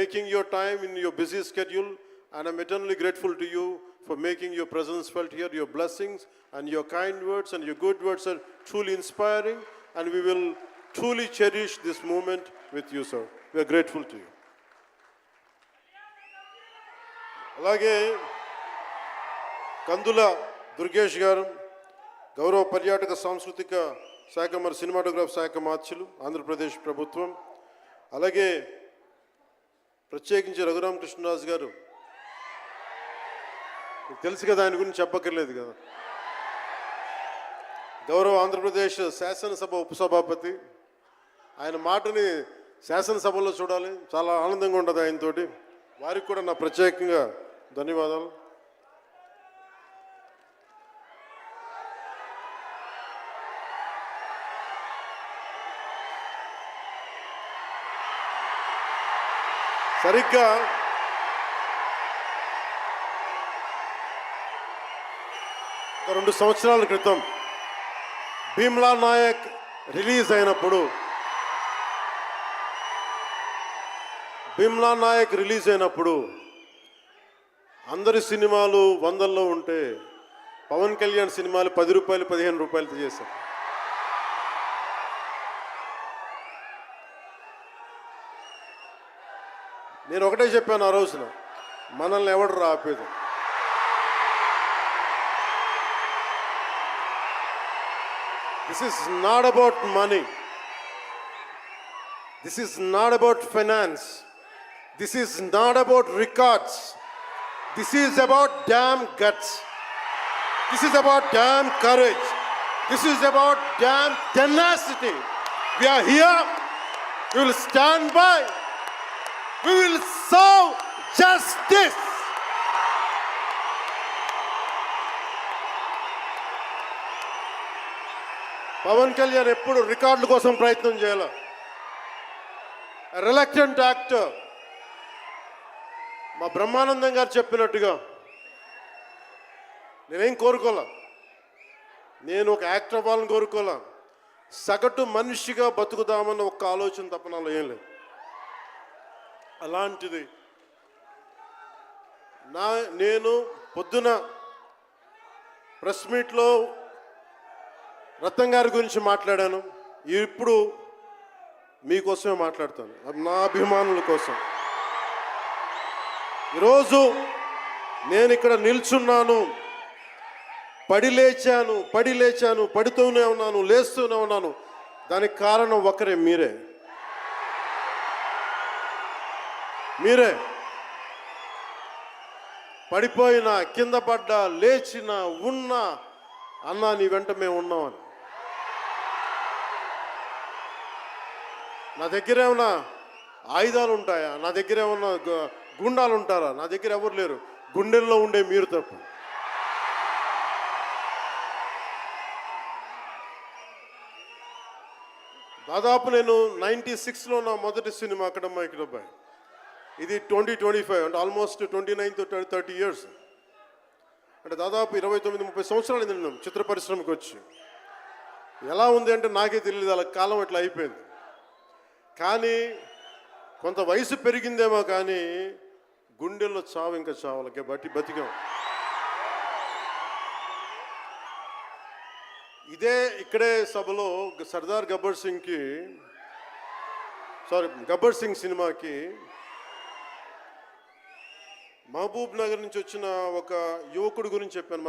making your time in your busy schedule, and I'm eternally grateful to you for making your presence felt here. Your blessings and your kind words and your good words are truly inspiring, and we will truly cherish this moment with you, sir. We are grateful to you. అలాగే కందుల దుర్గేష్ గారు, గౌరవ పర్యాటక సాంస్కృతిక శాఖ మరి cinematograph శాఖ మార్చులు, ఆంధ్రప్రదేశ్ ప్రభుత్వం. అలాగే ప్రత్యేకించి రఘురామకృష్ణరాజు గారు, మీకు తెలుసు కదా, ఆయన గురించి చెప్పక్కర్లేదు కదా. గౌరవ ఆంధ్రప్రదేశ్ శాసనసభ ఉపసభాపతి, ఆయన మాటని శాసనసభలో చూడాలి, చాలా ఆనందంగా ఉంటుంది ఆయనతోటి. వారికి కూడా నా ప్రత్యేకంగా ధన్యవాదాలు. సరిగ్గా ఒక 2 సంవత్సరాల క్రితం భీమ్లా నాయక్ రిలీజ్ అయినప్పుడు, అందరి సినిమాలు 100లో ఉంటే పవన్ కళ్యాణ్ సినిమాలు 10 రూపాయలు 15 రూపాయలతో చేశారు. నేను ఒకటే చెప్పాను ఆ రోజున, మనల్ని ఎవడు ఆపేది. This is not about money. This is not about finance. This is not about records. This is about damn guts. This is about damn courage. This is about damn tenacity. We are here. We will stand by. We will serve justice. Pawan Kalyan ఎప్పుడు రికార్డుల కోసం ప్రయత్నం చేయాల. Reluctant actor. మా బ్రహ్మానందం గారు చెప్పినట్టుగా నేనేం కోరుకోలే, నేను ఒక యాక్టర్ అవ్వాలని కోరుకోలే, సగటు మనిషిగా బతుకుదామన్న ఒక్క ఆలోచన తప్ప నాలో ఏం లేదు. అలాంటిది నేను పొద్దున ప్రెస్ మీట్లో రత్నం గారి గురించి మాట్లాడాను. ఇప్పుడు మీకోసమే మాట్లాడతాను, నా అభిమానుల కోసం. ఈరోజు నేను ఇక్కడ నిల్చున్నాను, పడి లేచాను, పడుతూనే ఉన్నాను, లేస్తూనే ఉన్నాను. దానికి కారణం ఒకరే, మీరే. పడిపోయినా, కింద పడ్డా, లేచినా, ఉన్నా, అన్నా నీ వెంట మేము ఉన్నామని. నా దగ్గర ఏమన్నా ఆయుధాలు ఉంటాయా? నా దగ్గర ఏమన్నా గుండాలు ఉంటారా? నా దగ్గర ఎవరు లేరు, గుండెల్లో ఉండే మీరు తప్ప. దాదాపు నేను 96లో నా మొదటి సినిమా అక్కడమ్మా ఇక్కడబ్బాయి. ఇది 2025, అంటే ఆల్మోస్ట్ 29 to 30 years. అంటే దాదాపు 29-30 సంవత్సరాలు నేను చిత్ర పరిశ్రమకి వచ్చి. ఎలా ఉంది అంటే నాకే తెలియదు, అలా కాలం ఇట్లా అయిపోయింది. కానీ కొంత వయసు పెరిగిందేమో కానీ గుండెల్లో చావు ఇంకా చావులకే బతికాం. ఇక్కడే సభలో గబ్బర్ సింగ్ సినిమాకి మహబూబ్ నగర్ నుంచి వచ్చిన ఒక యువకుడి గురించి చెప్పాను.